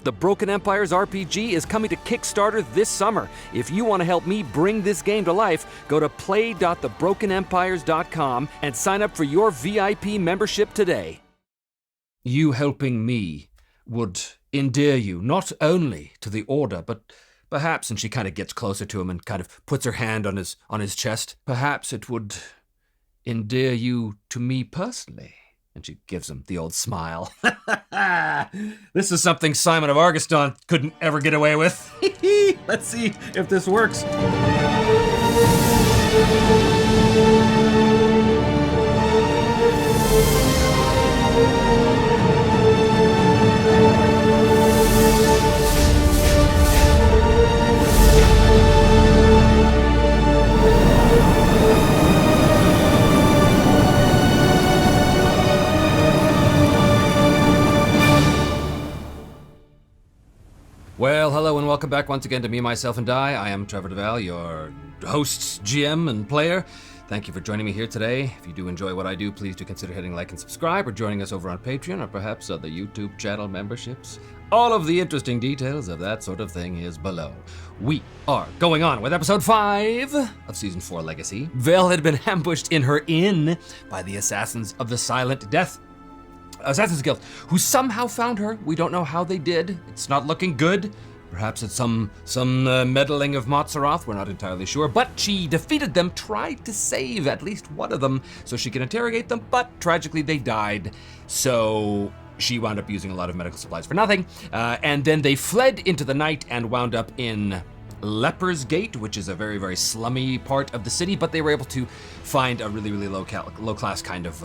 The Broken Empires RPG is coming to Kickstarter this summer. If you want to help me bring this game to life, go to play.thebrokenempires.com and sign up for your VIP membership today. You helping me would endear you not only to the Order, but perhaps, and she kind of gets closer to him and kind of puts her hand on his chest, perhaps it would endear you to me personally. And she gives him the old smile. This is something Simon of Argiston couldn't ever get away with. Let's see if this works. Well, hello and welcome back once again to Me, Myself, and I. I am Trevor DeVal, your host, GM, and player. Thank you for joining me here today. If you do enjoy what I do, please do consider hitting like and subscribe or joining us over on Patreon or perhaps other YouTube channel memberships. All of the interesting details of that sort of thing is below. We are going on with episode 5 of Season 4 Legacy. Vale had been ambushed in her inn by the Assassins of the Silent Death. Assassin's Guild, who somehow found her. We don't know how they did. It's not looking good. Perhaps it's some meddling of Montserrat. We're not entirely sure. But she defeated them, tried to save at least one of them so she could interrogate them, but tragically they died. So she wound up using a lot of medical supplies for nothing. And then they fled into the night and wound up in Leper's Gate, which is a very, very slummy part of the city, but they were able to find a really, really low-class kind of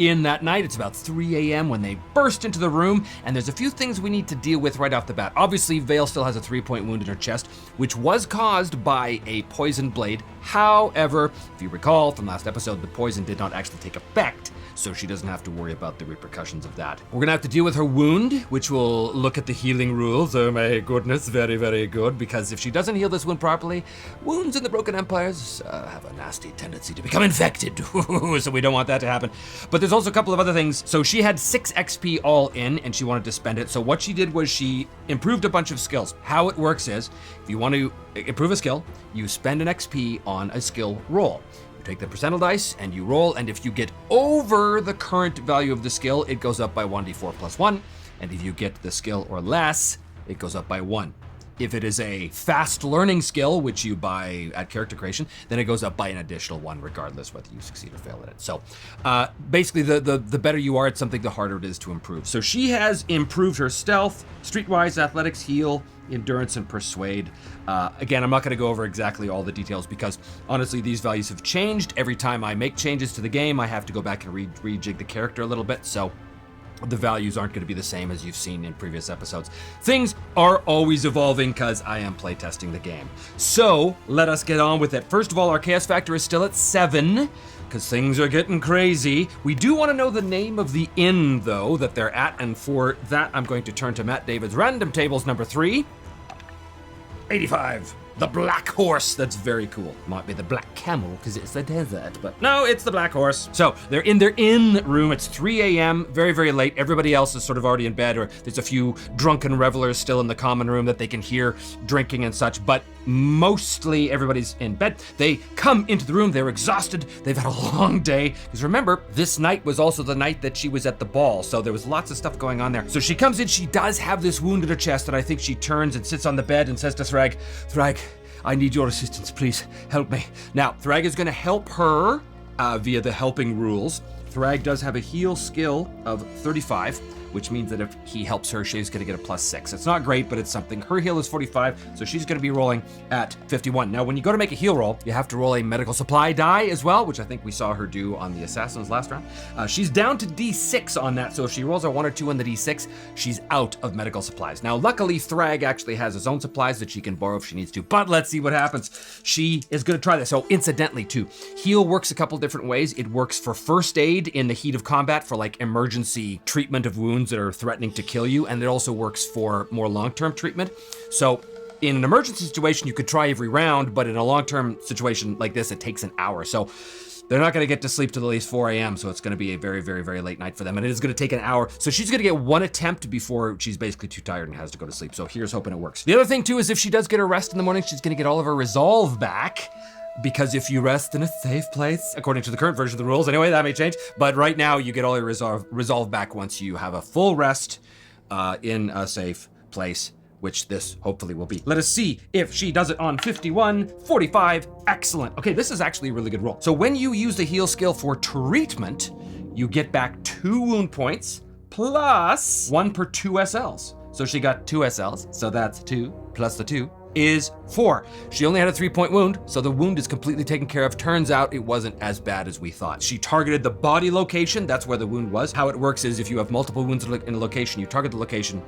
in that night. It's about 3 a.m. when they burst into the room, and there's a few things we need to deal with right off the bat. Obviously, Vale still has a 3-point wound in her chest, which was caused by a poison blade. However, if you recall from last episode, the poison did not actually take effect, so she doesn't have to worry about the repercussions of that. We're gonna have to deal with her wound, which will look at the healing rules. Oh my goodness, very, very good, because if she doesn't heal this wound properly, wounds in the Broken Empires have a nasty tendency to become infected, so we don't want that to happen. But there's also a couple of other things. So she had 6 XP all in, and she wanted to spend it, so what she did was she improved a bunch of skills. How it works is, if you want to improve a skill, you spend an XP on a skill roll. Take the percentile dice and you roll, and if you get over the current value of the skill, it goes up by 1d4 plus 1, and if you get the skill or less, it goes up by 1. If it is a fast learning skill, which you buy at character creation, then it goes up by an additional 1 regardless whether you succeed or fail at it. So basically the better you are at something, the harder it is to improve. So she has improved her stealth, streetwise, athletics, heal, endurance, and persuade. Again, I'm not going to go over exactly all the details because honestly these values have changed. Every time I make changes to the game, I have to go back and rejig the character a little bit, so the values aren't going to be the same as you've seen in previous episodes. Things are always evolving because I am playtesting the game. So let us get on with it. First of all, our chaos factor is still at 7 because things are getting crazy. We do want to know the name of the inn though that they're at, and for that I'm going to turn to Matt David's random tables number 3. 85. The Black Horse. That's very cool. Might be the Black Camel because it's the desert, but no, it's the Black Horse. So they're in their inn room. It's 3 a.m., very, very late. Everybody else is sort of already in bed, or there's a few drunken revelers still in the common room that they can hear drinking and such, but mostly everybody's in bed. They come into the room. They're exhausted. They've had a long day. Because remember, this night was also the night that she was at the ball, so there was lots of stuff going on there. So she comes in. She does have this wound in her chest, and I think she turns and sits on the bed and says to Thrag, Thrag, I need your assistance, please help me. Now, Thrag is going to help her via the helping rules. Thrag does have a heal skill of 35, which means that if he helps her, she's going to get a +6. It's not great, but it's something. Her heal is 45, so she's going to be rolling at 51. Now, when you go to make a heal roll, you have to roll a medical supply die as well, which I think we saw her do on the Assassins last round. She's down to D6 on that, so if she rolls a 1 or 2 on the D6, she's out of medical supplies. Now, luckily, Thrag actually has his own supplies that she can borrow if she needs to, but let's see what happens. She is going to try this. So, incidentally, too, heal works a couple different ways. It works for first aid in the heat of combat for like emergency treatment of wounds that are threatening to kill you, and it also works for more long-term treatment. So in an emergency situation, you could try every round, but in a long-term situation like this, it takes an hour. So They're not going to get to sleep till at least 4 a.m., so it's going to be a very, very, very late night for them, and it is going to take an hour. So she's going to get one attempt before she's basically too tired and has to go to sleep. So here's hoping it works. The other thing, too, is if she does get her rest in the morning, she's going to get all of her resolve back. Because if you rest in a safe place, according to the current version of the rules, anyway, that may change. But right now, you get all your resolve back once you have a full rest in a safe place, which this hopefully will be. Let us see if she does it on 51, 45, excellent. Okay, this is actually a really good roll. So when you use the heal skill for treatment, you get back 2 wound points plus 1 per 2 SLs. So she got 2 SLs, so that's 2 plus the 2 is 4. She only had a 3-point wound, so the wound is completely taken care of. Turns out it wasn't as bad as we thought. She targeted the body location, that's where the wound was. How it works is if you have multiple wounds in a location, you target the location,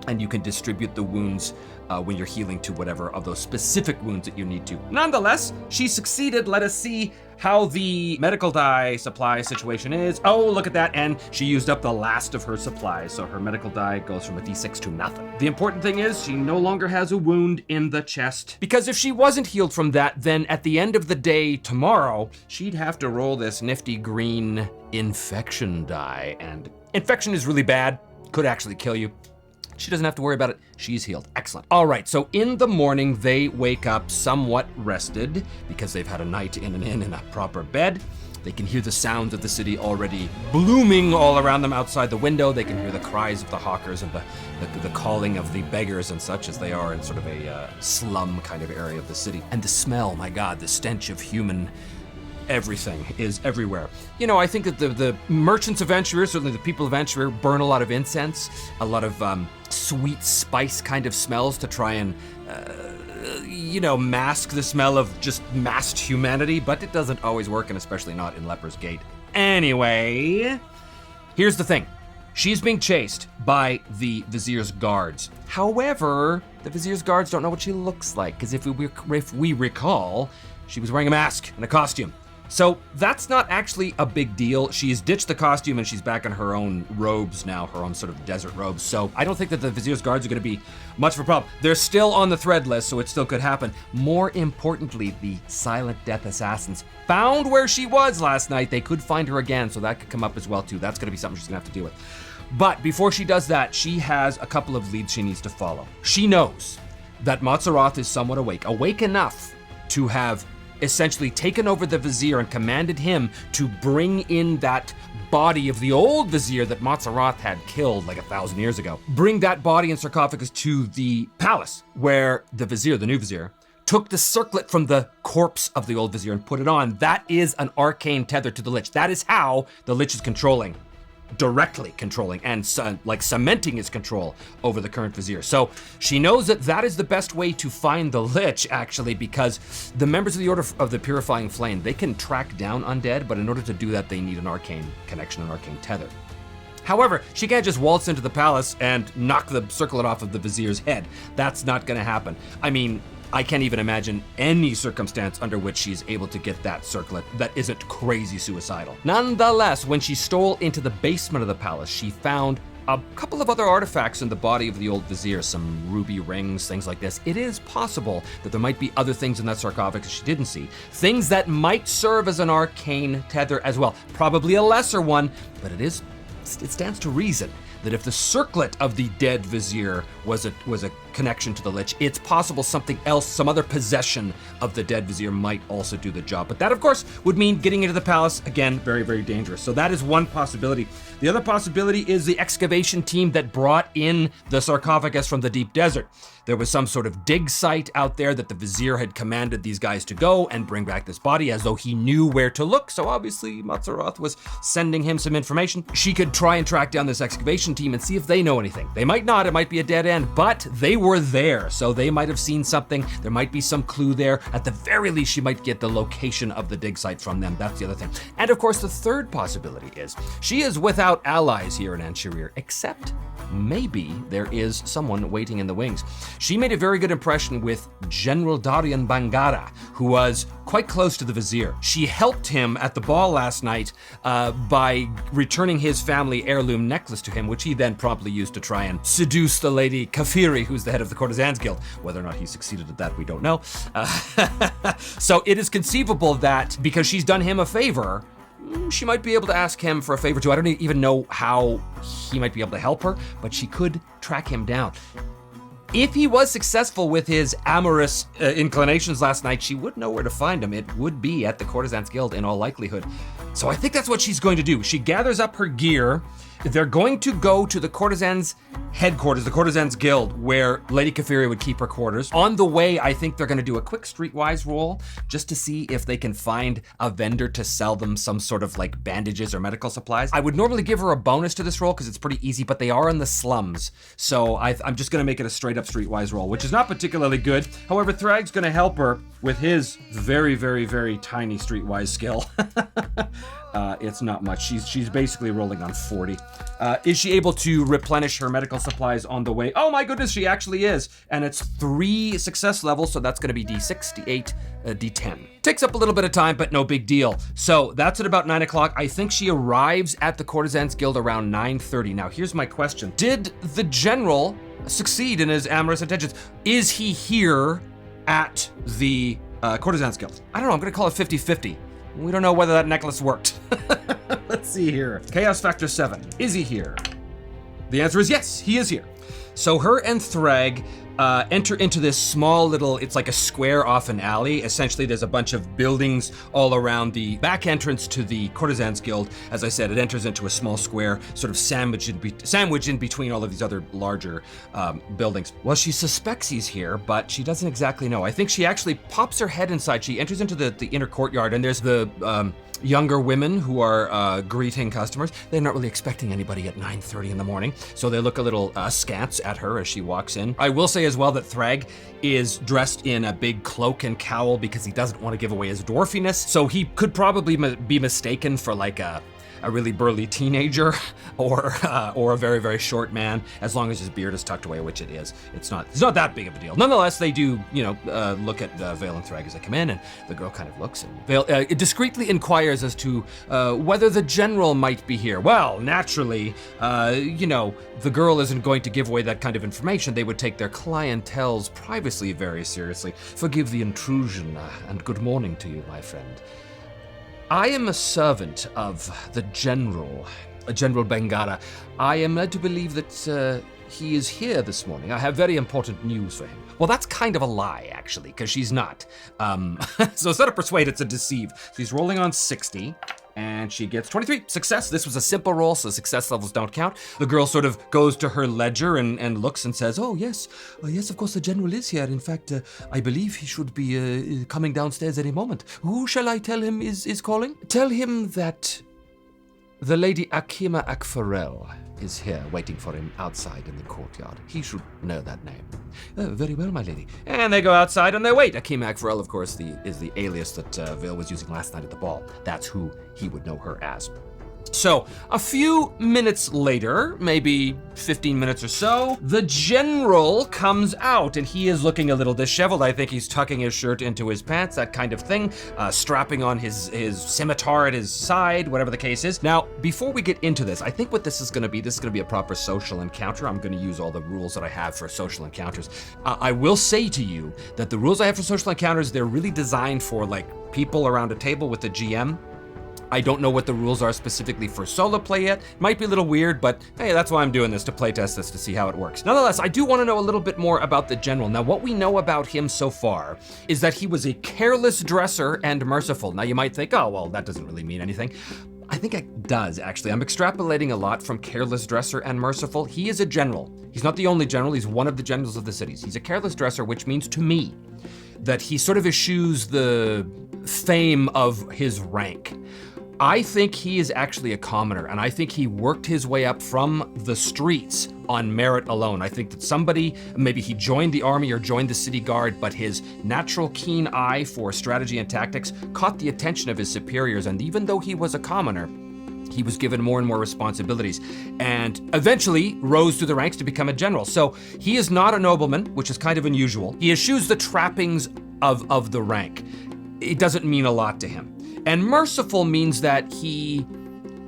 and you can distribute the wounds when you're healing to whatever of those specific wounds that you need to. Nonetheless, she succeeded. Let us see how the medical die supply situation is. Oh, look at that, and she used up the last of her supplies, so her medical die goes from a d6 to nothing. The important thing is she no longer has a wound in the chest, because if she wasn't healed from that, then at the end of the day tomorrow, she'd have to roll this nifty green infection die, and infection is really bad, could actually kill you. She doesn't have to worry about it. She's healed. Excellent. All right, so in the morning, they wake up somewhat rested because they've had a night in a proper bed. They can hear the sounds of the city already blooming all around them outside the window. They can hear the cries of the hawkers and the calling of the beggars and such, as they are in sort of a slum kind of area of the city. And the smell, my God, the stench of human everything is everywhere. You know, I think that the merchants of Venturer, certainly the people of Venturer, burn a lot of incense, a lot of sweet spice kind of smells to try and, mask the smell of just massed humanity, but it doesn't always work, and especially not in Leper's Gate. Anyway, here's the thing. She's being chased by the Vizier's guards. However, the Vizier's guards don't know what she looks like, because if we recall, she was wearing a mask and a costume. So that's not actually a big deal. She's ditched the costume and she's back in her own robes now, her own sort of desert robes. So I don't think that the Vizier's guards are going to be much of a problem. They're still on the thread list, so it still could happen. More importantly, the Silent Death Assassins found where she was last night. They could find her again, so that could come up as well too. That's going to be something she's going to have to deal with. But before she does that, she has a couple of leads she needs to follow. She knows that Montserrat is somewhat awake enough to have essentially taken over the Vizier and commanded him to bring in that body of the old Vizier that Montserrat had killed like 1,000 years ago. Bring that body and sarcophagus to the palace where the Vizier, the new Vizier, took the circlet from the corpse of the old Vizier and put it on. That is an arcane tether to the Lich. That is how the Lich is directly controlling and cementing his control over the current Vizier. So she knows that that is the best way to find the Lich, actually, because the members of the Order of the Purifying Flame, they can track down undead, but in order to do that, they need an arcane connection, an arcane tether. However, she can't just waltz into the palace and knock the circlet off of the Vizier's head. That's not going to happen. I mean, I can't even imagine any circumstance under which she's able to get that circlet that isn't crazy suicidal. Nonetheless, when she stole into the basement of the palace, she found a couple of other artifacts in the body of the old Vizier, some ruby rings, things like this. It is possible that there might be other things in that sarcophagus she didn't see, things that might serve as an arcane tether as well. Probably a lesser one, but it stands to reason that if the circlet of the dead Vizier was a connection to the Lich, it's possible something else, some other possession of the dead Vizier might also do the job. But that, of course, would mean getting into the palace, again, very, very dangerous. So that is one possibility. The other possibility is the excavation team that brought in the sarcophagus from the deep desert. There was some sort of dig site out there that the Vizier had commanded these guys to go and bring back this body as though he knew where to look. So obviously Montserrat was sending him some information. She could try and track down this excavation team and see if they know anything. They might not, it might be a dead end, but they were there. So they might have seen something. There might be some clue there. At the very least, she might get the location of the dig site from them. That's the other thing. And of course, the third possibility is she is without allies here in Anchurir, except maybe there is someone waiting in the wings. She made a very good impression with General Darian Bangara, who was quite close to the Vizier. She helped him at the ball last night by returning his family heirloom necklace to him, which he then promptly used to try and seduce the lady Kafiri, who's the head of the Courtesans Guild. Whether or not he succeeded at that, we don't know. So it is conceivable that because she's done him a favor, she might be able to ask him for a favor too. I don't even know how he might be able to help her, but she could track him down. If he was successful with his amorous inclinations last night, she would know where to find him. It would be at the Courtesans Guild in all likelihood. So I think that's what she's going to do. She gathers up her gear. They're going to go to the Courtesans headquarters, the Courtesans Guild, where Lady Kefiri would keep her quarters. On the way, I think they're going to do a quick streetwise roll just to see if they can find a vendor to sell them some sort of like bandages or medical supplies. I would normally give her a bonus to this roll because it's pretty easy, but they are in the slums. So I'm just going to make it a straight up streetwise roll, which is not particularly good. However, Thrag's going to help her with his very, very, very tiny streetwise skill. It's not much. She's basically rolling on 40. Is she able to replenish her medical supplies on the way? Oh my goodness, she actually is. And it's 3 success levels, so that's gonna be D6, D8, D10. Takes up a little bit of time, but no big deal. So that's at about 9 o'clock. I think she arrives at the Courtesans Guild around 9:30. Now here's my question. Did the general succeed in his amorous intentions? Is he here at the Courtesans Guild? I don't know, I'm gonna call it 50-50. We don't know whether that necklace worked. Let's see here. Chaos factor 7. Is he here? The answer is yes, he is here. So her and Thrag enter into this small little, it's like a square off an alley. Essentially, there's a bunch of buildings all around the back entrance to the Courtesans Guild. As I said, it enters into a small square, sort of sandwiched in between all of these other larger buildings. Well, she suspects he's here, but she doesn't exactly know. I think she actually pops her head inside. She enters into the inner courtyard, and there's the younger women who are greeting customers. They're not really expecting anybody at 9:30 in the morning, so they look a little askance at her as she walks in. I will say as well that Thrag is dressed in a big cloak and cowl because he doesn't want to give away his dwarfiness, so he could probably be mistaken for like a really burly teenager or a very, very short man, as long as his beard is tucked away, which it is. It's not that big of a deal. Nonetheless, they do, look at Vale and Thrag as they come in, and the girl kind of looks, and Vale discreetly inquires as to whether the general might be here. Well, naturally, the girl isn't going to give away that kind of information. They would take their clientele's privacy very seriously. Forgive the intrusion, and good morning to you, my friend. I am a servant of the General Bengara. I am led to believe that he is here this morning. I have very important news for him. Well, that's kind of a lie, actually, because she's not. So instead of persuade, it's a deceive. She's rolling on 60, and she gets 23. Success. This was a simple roll, so success levels don't count. The girl sort of goes to her ledger and looks and says, oh, yes. Yes, of course, the general is here. In fact, I believe he should be coming downstairs any moment. Who shall I tell him is calling? Tell him that the Lady Akima Akfarel is here waiting for him outside in the courtyard. He should know that name. Very well, my lady. And they go outside and they wait. Akima Akfarel, of course, is the alias that Vale was using last night at the ball. That's who he would know her as. So, a few minutes later, maybe 15 minutes or so, the general comes out, and he is looking a little disheveled. I think he's tucking his shirt into his pants, that kind of thing, strapping on his scimitar at his side, whatever the case is. Now, before we get into this, I think what this is going to be a proper social encounter. I'm going to use all the rules that I have for social encounters. I will say to you that the rules I have for social encounters, they're really designed for, like, people around a table with the GM. I don't know what the rules are specifically for solo play yet. Might be a little weird, but hey, that's why I'm doing this, to playtest this, to see how it works. Nonetheless, I do want to know a little bit more about the general. Now, what we know about him so far is that he was a careless dresser and merciful. Now, you might think, oh, well, that doesn't really mean anything. I think it does, actually. I'm extrapolating a lot from careless dresser and merciful. He is a general. He's not the only general. He's one of the generals of the cities. He's a careless dresser, which means to me that he sort of eschews the fame of his rank. I think he is actually a commoner, and I think he worked his way up from the streets on merit alone. I think that somebody, maybe he joined the army or joined the city guard, but his natural keen eye for strategy and tactics caught the attention of his superiors, and even though he was a commoner, he was given more and more responsibilities and eventually rose through the ranks to become a general. So he is not a nobleman, which is kind of unusual. He eschews the trappings of the rank. It doesn't mean a lot to him. And merciful means that he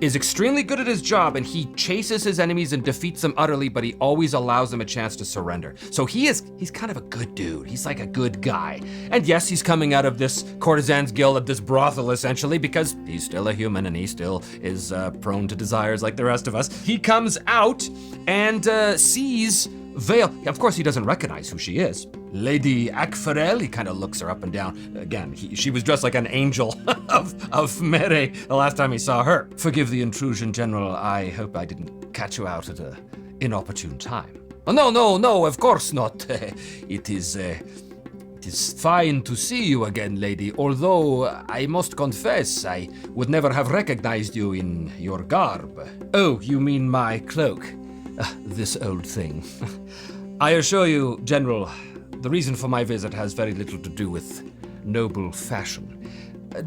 is extremely good at his job, and he chases his enemies and defeats them utterly, but he always allows them a chance to surrender. So he's kind of a good dude. He's like a good guy. And yes, he's coming out of this courtesan's guild, of this brothel essentially, because he's still a human and he still is prone to desires like the rest of us. He comes out and sees Vale. Of course, he doesn't recognize who she is. Lady Akfarel, he kind of looks her up and down. Again, she was dressed like an angel of Mere the last time he saw her. Forgive the intrusion, General. I hope I didn't catch you out at an inopportune time. Oh, no, of course not. It is fine to see you again, lady, although I must confess I would never have recognized you in your garb. Oh, you mean my cloak? This old thing. I assure you, General, the reason for my visit has very little to do with noble fashion.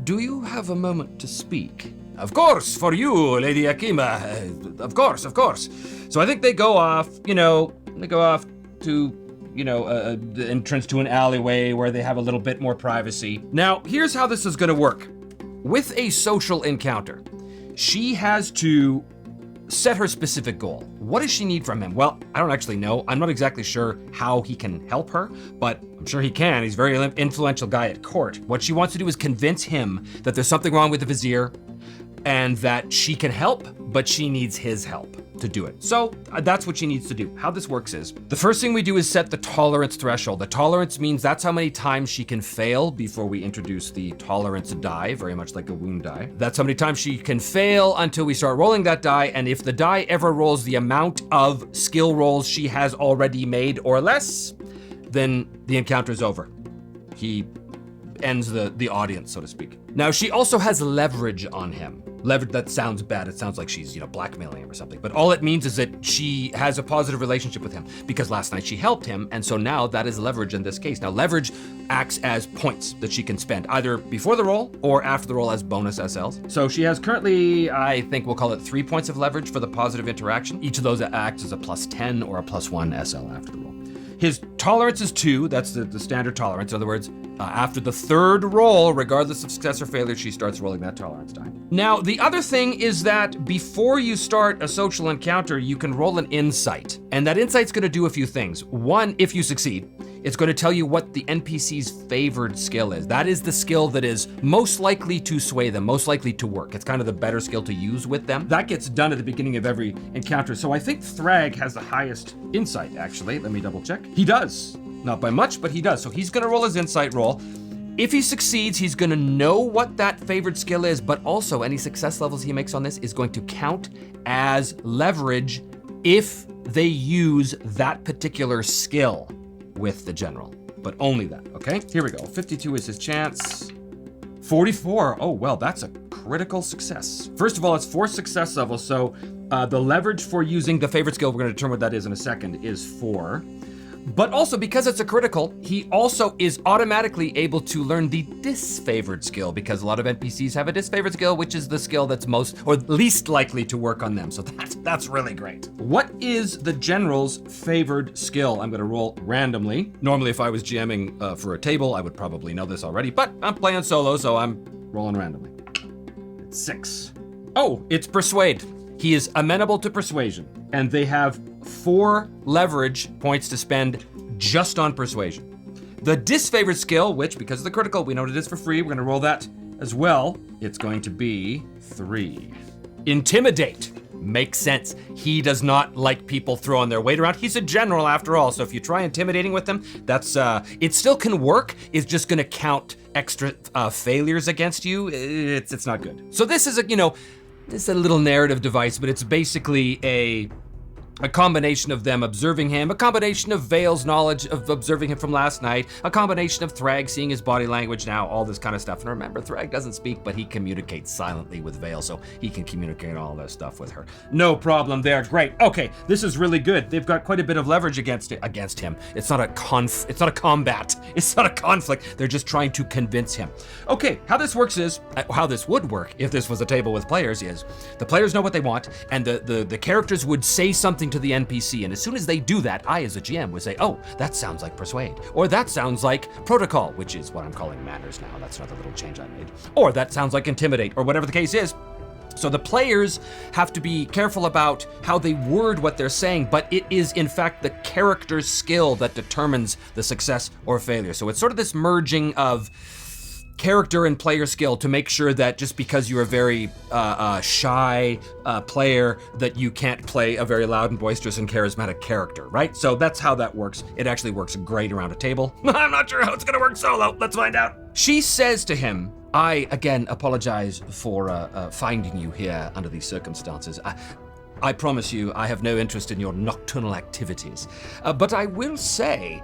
Do you have a moment to speak? Of course, for you, Lady Akima. Of course. So I think they go off, to, the entrance to an alleyway where they have a little bit more privacy. Now, here's how this is gonna work. With a social encounter, she has to set her specific goal. What does she need from him? Well, I don't actually know. I'm not exactly sure how he can help her, but I'm sure he can. He's a very influential guy at court. What she wants to do is convince him that there's something wrong with the vizier and that she can help, but she needs his help to do it. So that's what she needs to do. How this works is, the first thing we do is set the tolerance threshold. The tolerance means that's how many times she can fail before we introduce the tolerance die, very much like a wound die. That's how many times she can fail until we start rolling that die, and if the die ever rolls the amount of skill rolls she has already made or less, then the encounter is over. He ends the audience, so to speak. Now, she also has leverage on him. Leverage, that sounds bad. It sounds like she's, blackmailing him or something. But all it means is that she has a positive relationship with him because last night she helped him, and so now that is leverage in this case. Now, leverage acts as points that she can spend either before the roll or after the roll as bonus SLs. So she has currently, I think we'll call it 3 points of leverage for the positive interaction. Each of those acts as a +10 or a +1 SL after the roll. His tolerance is 2, that's the standard tolerance. In other words, after the third roll, regardless of success or failure, she starts rolling that tolerance die. Now, the other thing is that before you start a social encounter, you can roll an insight. And that insight's gonna do a few things. One, if you succeed, it's going to tell you what the NPC's favored skill is. That is the skill that is most likely to sway them, most likely to work. It's kind of the better skill to use with them. That gets done at the beginning of every encounter. So I think Thrag has the highest insight, actually. Let me double check. He does. Not by much, but he does. So he's going to roll his insight roll. If he succeeds, he's going to know what that favored skill is, but also any success levels he makes on this is going to count as leverage if they use that particular skill with the general, but only that, okay? Here we go. 52 is his chance. 44, oh, well, that's a critical success. First of all, it's 4 success levels, so the leverage for using the favorite skill, we're gonna determine what that is in a second, is 4. But also, because it's a critical, he also is automatically able to learn the disfavored skill, because a lot of NPCs have a disfavored skill, which is the skill that's most or least likely to work on them. So that's really great. What is the general's favored skill? I'm gonna roll randomly. Normally, if I was GMing for a table, I would probably know this already, but I'm playing solo, so I'm rolling randomly. It's 6. Oh, it's Persuade. He is amenable to persuasion, and they have 4 leverage points to spend just on persuasion. The disfavored skill, which because of the critical, we know what it is for free, we're gonna roll that as well. It's going to be 3. Intimidate. Makes sense. He does not like people throwing their weight around. He's a general after all, so if you try intimidating with him, that's it still can work. It's just gonna count extra failures against you. It's not good. So this is this is a little narrative device, but it's basically a combination of them observing him, a combination of Vale's knowledge of observing him from last night, a combination of Thrag seeing his body language now, all this kind of stuff. And remember, Thrag doesn't speak, but he communicates silently with Vale, so he can communicate all this stuff with her. No problem there, great. Okay, this is really good. They've got quite a bit of leverage against him. It's not a combat. It's not a conflict. They're just trying to convince him. Okay, how this works is, how this would work if this was a table with players is, the players know what they want, and the characters would say something to the NPC, and as soon as they do that, I as a GM would say, oh, that sounds like Persuade, or that sounds like Protocol, which is what I'm calling Manners now. That's another little change I made. Or that sounds like Intimidate, or whatever the case is. So the players have to be careful about how they word what they're saying, but it is in fact the character's skill that determines the success or failure. So it's sort of this merging of character and player skill to make sure that just because you're a very shy player, that you can't play a very loud and boisterous and charismatic character, right? So that's how that works. It actually works great around a table. I'm not sure how it's gonna work solo. Let's find out. She says to him, I again apologize for finding you here under these circumstances. I promise you, I have no interest in your nocturnal activities. But I will say,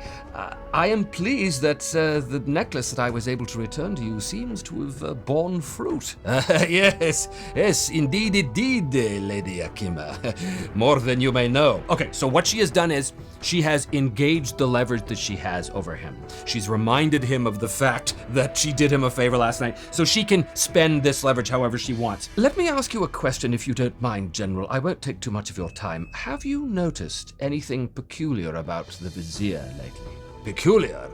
I am pleased that the necklace that I was able to return to you seems to have borne fruit. Yes, indeed it did, Lady Akima. More than you may know. Okay, so what she has done is, she has engaged the leverage that she has over him. She's reminded him of the fact that she did him a favor last night, so she can spend this leverage however she wants. Let me ask you a question, if you don't mind, General. I won't take too much of your time. Have you noticed anything peculiar about the Vizier lately? Peculiar?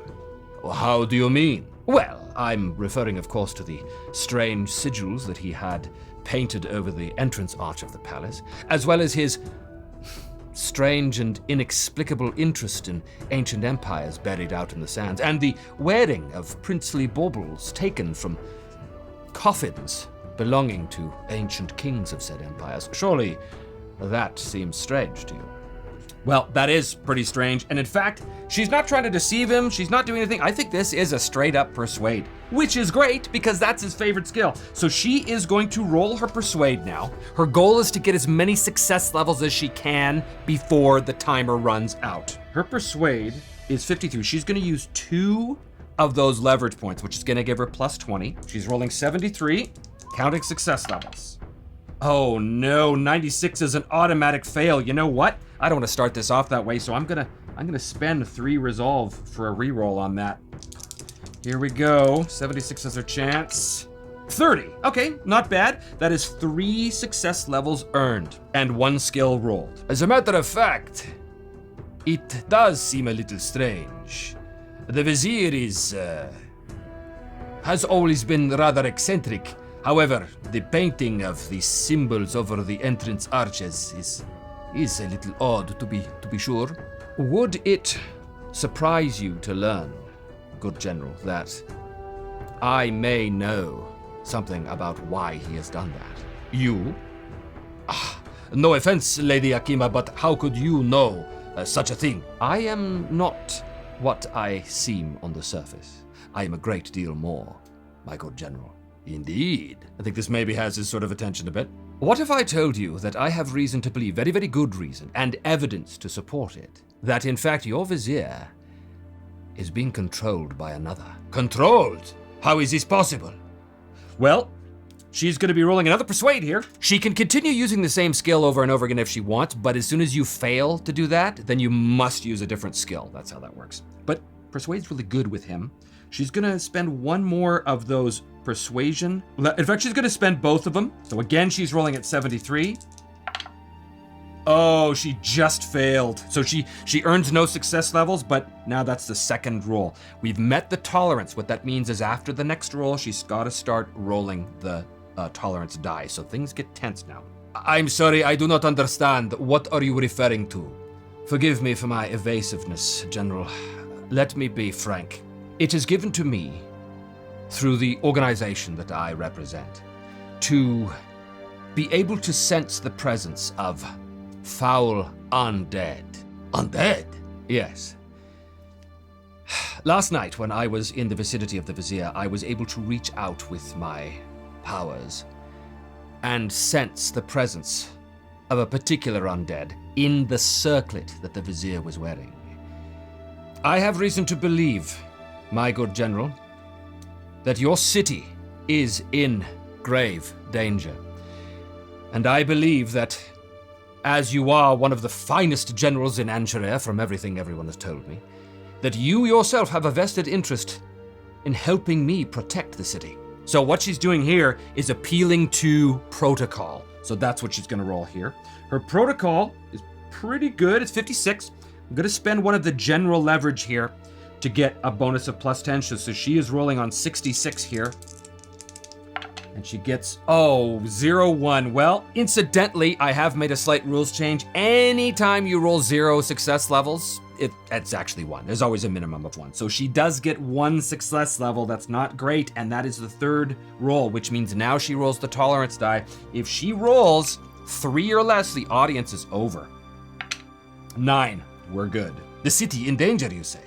How do you mean? Well, I'm referring, of course, to the strange sigils that he had painted over the entrance arch of the palace, as well as his strange and inexplicable interest in ancient empires buried out in the sands, and the wearing of princely baubles taken from coffins belonging to ancient kings of said empires. Surely that seems strange to you. Well, that is pretty strange, and in fact, she's not trying to deceive him, she's not doing anything. I think this is a straight up persuade, which is great because that's his favorite skill. So she is going to roll her persuade now. Her goal is to get as many success levels as she can before the timer runs out. Her persuade is 53. She's gonna use 2 of those leverage points, which is gonna give her plus 20. She's rolling 73, counting success levels. Oh no, 96 is an automatic fail. You know what? I don't want to start this off that way, so I'm gonna spend 3 resolve for a reroll on that. Here we go. 76 is her chance. 30. Okay, not bad. That is 3 success levels earned and 1 skill rolled. As a matter of fact, it does seem a little strange. The Vizier has always been rather eccentric. However, the painting of the symbols over the entrance arches is a little odd, to be sure. Would it surprise you to learn, good General, that I may know something about why he has done that? You? No offense, Lady Akima, but how could you know such a thing? I am not what I seem on the surface. I am a great deal more, my good General. Indeed. I think this maybe has his sort of attention a bit. What if I told you that I have reason to believe, very, very good reason, and evidence to support it, that in fact your Vizier is being controlled by another? Controlled? How is this possible? Well, she's going to be rolling another persuade here. She can continue using the same skill over and over again if she wants, but as soon as you fail to do that, then you must use a different skill. That's how that works. But persuade's really good with him. She's going to spend 1 more of those persuasion. In fact, she's going to spend both of them. So again, she's rolling at 73. Oh, she just failed. So she earns no success levels, but now that's the second roll. We've met the tolerance. What that means is after the next roll, she's got to start rolling the tolerance die. So things get tense now. I'm sorry, I do not understand. What are you referring to? Forgive me for my evasiveness, General. Let me be frank. It is given to me through the organization that I represent to be able to sense the presence of foul undead. Undead? Yes. Last night, when I was in the vicinity of the Vizier, I was able to reach out with my powers and sense the presence of a particular undead in the circlet that the Vizier was wearing. I have reason to believe, my good General, that your city is in grave danger. And I believe that, as you are one of the finest generals in Ancharer, from everything everyone has told me, that you yourself have a vested interest in helping me protect the city. So what she's doing here is appealing to protocol. So that's what she's going to roll here. Her protocol is pretty good. It's 56. I'm going to spend 1 of the general leverage here to get a bonus of plus 10. So she is rolling on 66 here. And she gets, 0-1. Well, incidentally, I have made a slight rules change. Anytime you roll 0 success levels, it's actually 1. There's always a minimum of 1. So she does get 1 success level. That's not great. And that is the third roll, which means now she rolls the tolerance die. If she rolls 3 or less, the audience is over. 9. We're good. The city in danger, you say?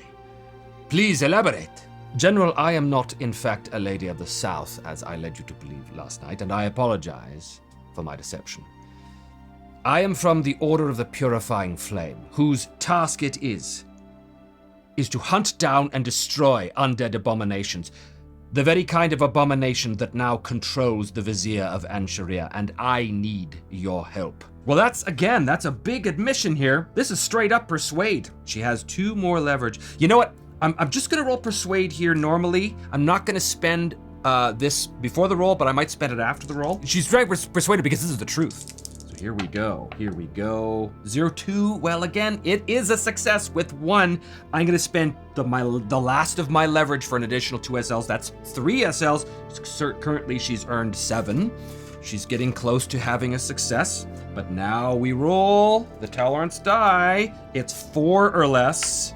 Please elaborate. General, I am not, in fact, a lady of the South, as I led you to believe last night, and I apologize for my deception. I am from the Order of the Purifying Flame, whose task it is to hunt down and destroy undead abominations, the very kind of abomination that now controls the Vizier of Ansharia, and I need your help. Well, that's a big admission here. This is straight up Persuade. She has 2 more leverage. You know what? I'm just gonna roll Persuade here normally. I'm not gonna spend this before the roll, but I might spend it after the roll. She's very persuaded because this is the truth. So here we go. 0-2. Well, again, it is a success with 1. I'm gonna spend the last of my leverage for an additional 2 SLs. That's 3 SLs. Currently, she's earned 7. She's getting close to having a success, but now we roll the tolerance die. It's 4 or less.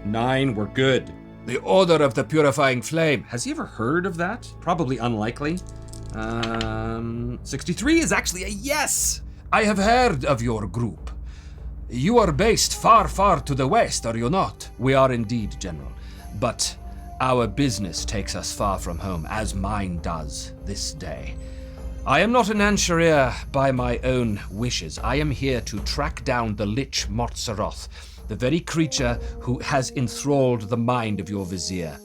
9, we're good. The Order of the Purifying Flame. Has he ever heard of that? Probably unlikely. 63 is actually a yes. I have heard of your group. You are based far, far to the west, are you not? We are indeed, General. But our business takes us far from home, as mine does this day. I am not an Ansharia by my own wishes. I am here to track down the Lich Motzaroth, the very creature who has enthralled the mind of your Vizier.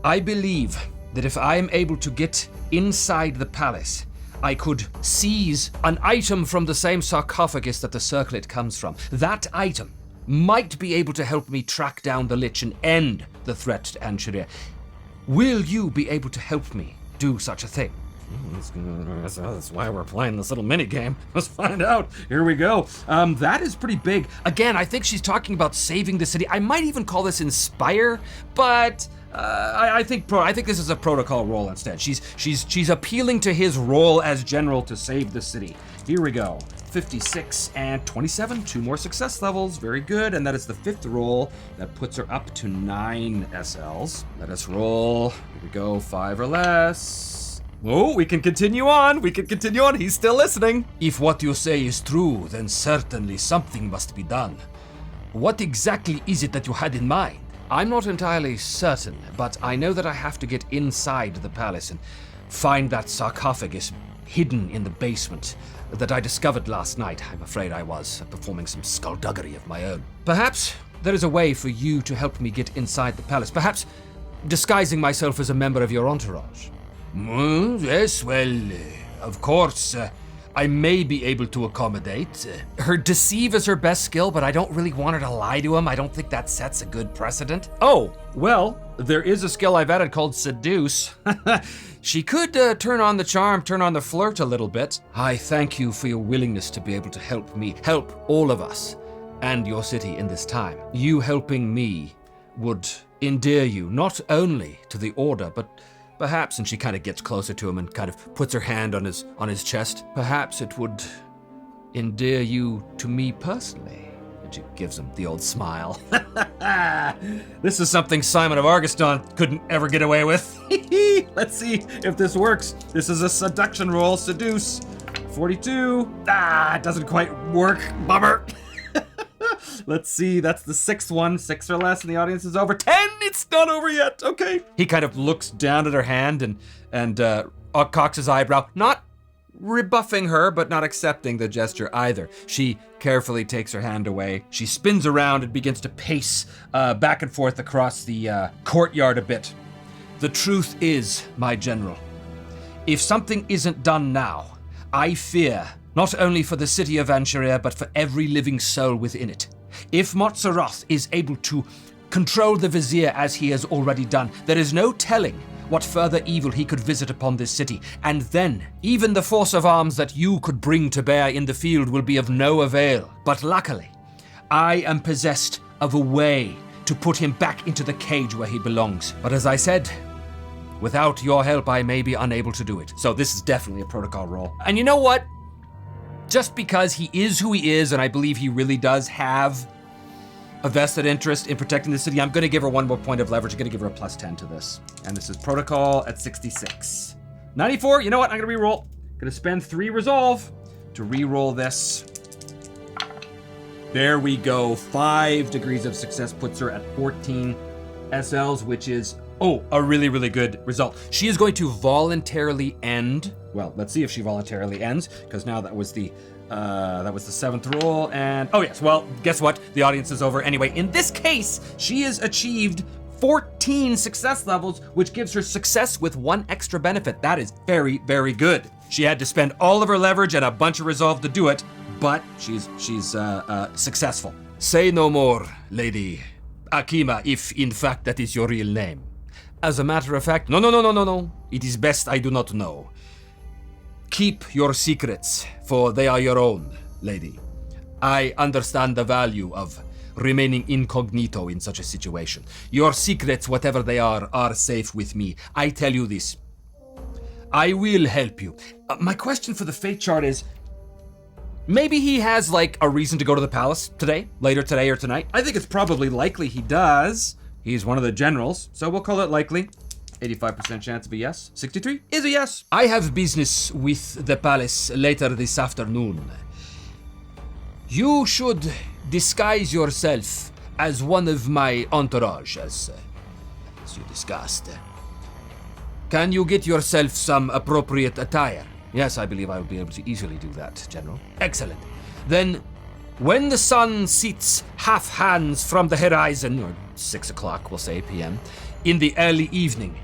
I believe that if I am able to get inside the palace, I could seize an item from the same sarcophagus that the circlet comes from. That item might be able to help me track down the Lich and end the threat to Ansharia. Will you be able to help me do such a thing? That's why we're playing this little mini game. Let's find out. Here we go. That is pretty big. Again, I think she's talking about saving the city. I might even call this Inspire, but I think this is a protocol roll instead. She's appealing to his role as general to save the city. Here we go. 56 and 27. 2 more success levels. Very good. And that is the 5th roll. That puts her up to 9 SLs. Let us roll. Here we go. 5 or less. Oh, we can continue on. He's still listening. If what you say is true, then certainly something must be done. What exactly is it that you had in mind? I'm not entirely certain, but I know that I have to get inside the palace and find that sarcophagus hidden in the basement that I discovered last night. I'm afraid I was performing some skullduggery of my own. Perhaps there is a way for you to help me get inside the palace. Perhaps disguising myself as a member of your entourage. Yes, well, of course, I may be able to accommodate. Her deceive is her best skill, but I don't really want her to lie to him. I don't think that sets a good precedent. Oh, well, there is a skill I've added called seduce. She could turn on the charm, turn on the flirt a little bit. I thank you for your willingness to be able to help me, help all of us, and your city in this time. You helping me would endear you not only to the Order, but perhaps, and she kind of gets closer to him and kind of puts her hand on his chest, perhaps it would endear you to me personally. And she gives him the old smile. This is something Simon of Argiston couldn't ever get away with. Let's see if this works. This is a seduction roll, seduce. 42. It doesn't quite work. Bummer. Let's see, that's the 6th one. 6 or less, and the audience is over. 10, it's not over yet. Okay. He kind of looks down at her hand and cocks his eyebrow, not rebuffing her, but not accepting the gesture either. She carefully takes her hand away. She spins around and begins to pace back and forth across the courtyard a bit. The truth is, my general, if something isn't done now, I fear not only for the city of Ansharia, but for every living soul within it. If Motzaroth is able to control the Vizier as he has already done, there is no telling what further evil he could visit upon this city, and then even the force of arms that you could bring to bear in the field will be of no avail. But luckily, I am possessed of a way to put him back into the cage where he belongs. But as I said, Without your help, I may be unable to do it. So this is definitely a protocol roll. And you know what? Just because he is who he is, and I believe he really does have a vested interest in protecting the city, I'm gonna give her one more point of leverage. I'm gonna give her a +10 to this. And this is protocol at 66. 94, you know what? I'm gonna re-roll. Gonna spend 3 resolve to re-roll this. There we go. 5 degrees of success puts her at 14 SLs, which is, a really, really good result. She is going to voluntarily end. Well, let's see if she voluntarily ends, because now that was the 7th roll, and yes, well, guess what? The audience is over anyway. In this case, she has achieved 14 success levels, which gives her success with 1 extra benefit. That is very, very good. She had to spend all of her leverage and a bunch of resolve to do it, but she's successful. Say no more, Lady Akima, if in fact that is your real name. As a matter of fact, no. It is best I do not know. Keep your secrets, for they are your own, lady. I understand the value of remaining incognito in such a situation. Your secrets, whatever they are safe with me. I tell you this. I will help you. My question for the fate chart is, maybe he has like a reason to go to the palace today, later today or tonight. I think it's probably likely he does. He's one of the generals, so we'll call it likely. 85% chance of a yes. 63 is a yes. I have business with the palace later this afternoon. You should disguise yourself as one of my entourage, as you discussed. Can you get yourself some appropriate attire? Yes, I believe I will be able to easily do that, General. Excellent. Then, when the sun sets half hands from the horizon, or 6 o'clock, we'll say, p.m., in the early evening,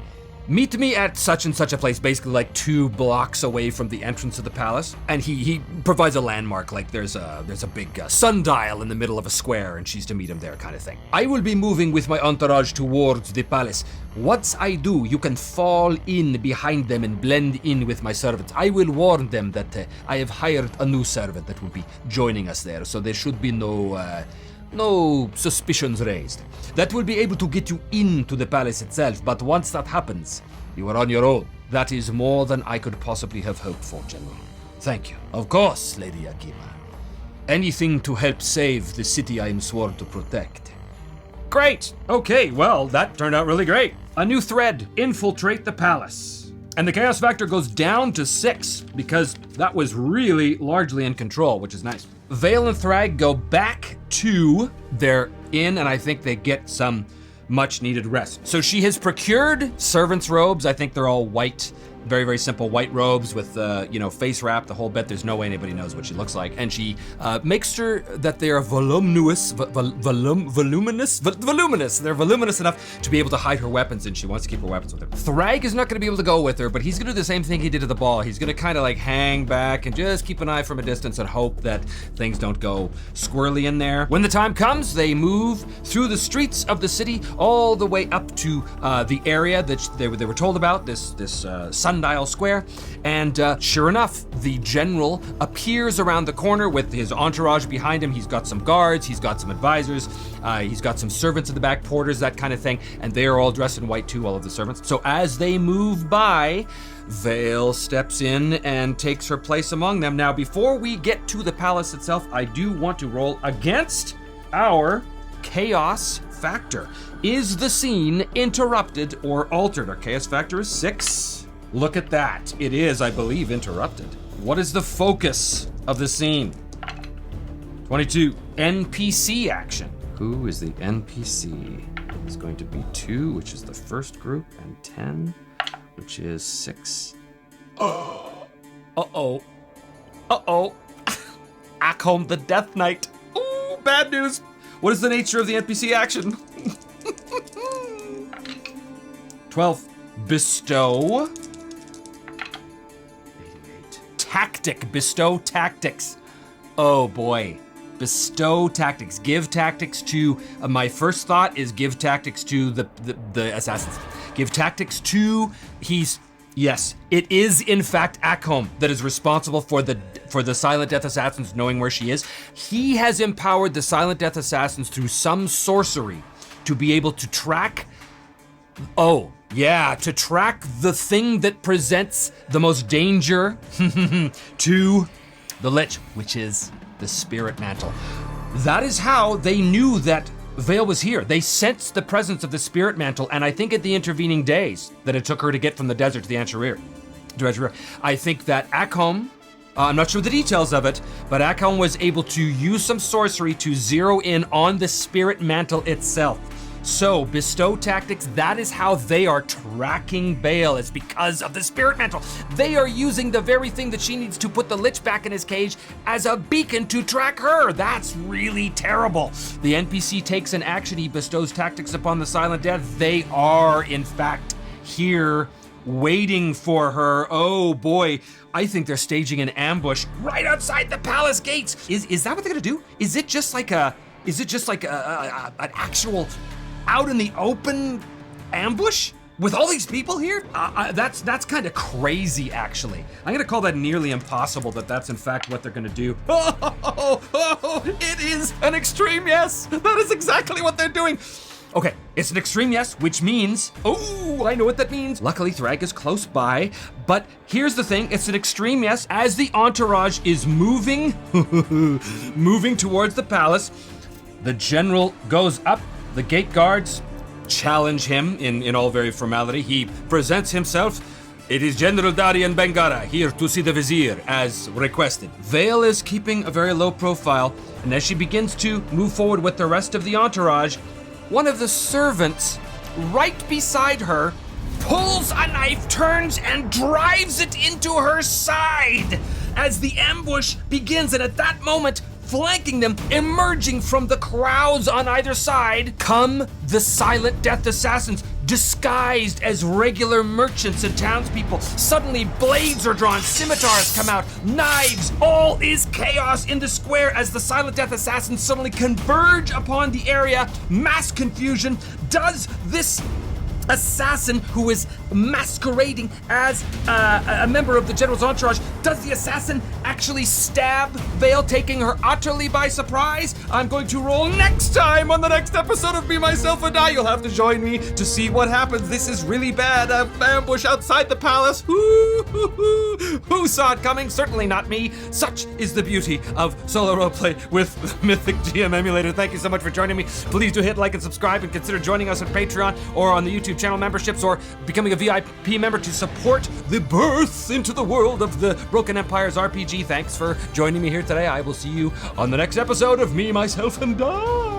meet me at such and such a place, basically like 2 blocks away from the entrance of the palace. And he provides a landmark, like there's a big sundial in the middle of a square, and she's to meet him there, kind of thing. I will be moving with my entourage towards the palace. Once I do, you can fall in behind them and blend in with my servants. I will warn them that I have hired a new servant that will be joining us there, so there should be no suspicions raised. That will be able to get you into the palace itself, but once that happens, you are on your own. That is more than I could possibly have hoped for, General. Thank you. Of course, Lady Akima. Anything to help save the city I am sworn to protect. Great! Okay, well, that turned out really great. A new thread, infiltrate the palace. And the chaos factor goes down to 6, because that was really largely in control, which is nice. Vale and Thrag go back to their inn, and I think they get some much needed rest. So she has procured servants' robes. I think they're all white, very, very simple white robes with, face wrap, the whole bit. There's no way anybody knows what she looks like. And she makes sure that they are voluminous. They're voluminous enough to be able to hide her weapons, and she wants to keep her weapons with her. Thrag is not going to be able to go with her, but he's going to do the same thing he did at the ball. He's going to kind of like hang back and just keep an eye from a distance and hope that things don't go squirrely in there. When the time comes, they move through the streets of the city all the way up to the area that they were told about, this sundial square, and sure enough, the general appears around the corner with his entourage behind him. He's got some guards, he's got some advisors, he's got some servants at the back, porters, that kind of thing, and they are all dressed in white too, all of the servants. So as they move by, Vale steps in and takes her place among them. Now, before we get to the palace itself, I do want to roll against our chaos factor. Is the scene interrupted or altered? Our chaos factor is 6. Look at that. It is, I believe, interrupted. What is the focus of the scene? 22. NPC action. Who is the NPC? It's going to be 2, which is the first group, and 10, which is 6. Uh-oh. Akholm the Death Knight. Ooh, bad news. What is the nature of the NPC action? 12. Bestow. 88. Tactic. Bestow tactics. Oh boy. Bestow tactics. Give tactics to, my first thought is give tactics to the assassins. Give tactics to, yes, it is in fact Akholm that is responsible for the Silent Death Assassins knowing where she is. He has empowered the Silent Death Assassins through some sorcery to be able to track, Yeah, to track the thing that presents the most danger to the Lich, which is the Spirit Mantle. That is how they knew that Vale was here. They sensed the presence of the Spirit Mantle, and I think at the intervening days that it took her to get from the desert to the Ancharir, I think that Akholm, I'm not sure the details of it, but Akholm was able to use some sorcery to zero in on the Spirit Mantle itself. So, bestow tactics, that is how they are tracking Vale. It's because of the Spirit Mantle. They are using the very thing that she needs to put the Lich back in his cage as a beacon to track her. That's really terrible. The NPC takes an action. He bestows tactics upon the Silent Death. They are, in fact, here waiting for her. Oh boy, I think they're staging an ambush right outside the palace gates. Is that what they're gonna do? Is it just like an actual out in the open ambush with all these people here? That's kind of crazy, actually. I'm gonna call that nearly impossible that that's in fact what they're gonna do. It is an extreme yes. That is exactly what they're doing. Okay, it's an extreme yes, which means, oh, I know what that means. Luckily, Thrag is close by, but here's the thing, it's an extreme yes. As the entourage is moving towards the palace, the general goes up, the gate guards challenge him in all very formality. He presents himself. It is General Darian Bengara, here to see the Vizier, as requested. Vale is keeping a very low profile, and as she begins to move forward with the rest of the entourage, one of the servants right beside her pulls a knife, turns and drives it into her side as the ambush begins. And at that moment, flanking them, emerging from the crowds on either side, come the Silent Death assassins, disguised as regular merchants and townspeople. Suddenly, blades are drawn, scimitars come out, knives, all is chaos in the square as the Silent Death assassins suddenly converge upon the area. Mass confusion. Does this assassin, who is masquerading as a member of the general's entourage, does the assassin actually stab Vale, taking her utterly by surprise? I'm going to roll next time on the next episode of Me, Myself, and I. You'll have to join me to see what happens. This is really bad. An ambush outside the palace. Who saw it coming? Certainly not me. Such is the beauty of solo roleplay with Mythic GM Emulator. Thank you so much for joining me. Please do hit like and subscribe, and consider joining us on Patreon or on the YouTube channel memberships, or becoming a VIP member to support the birth into the world of the Broken Empires RPG. Thanks for joining me here today. I will see you on the next episode of Me, Myself, and I.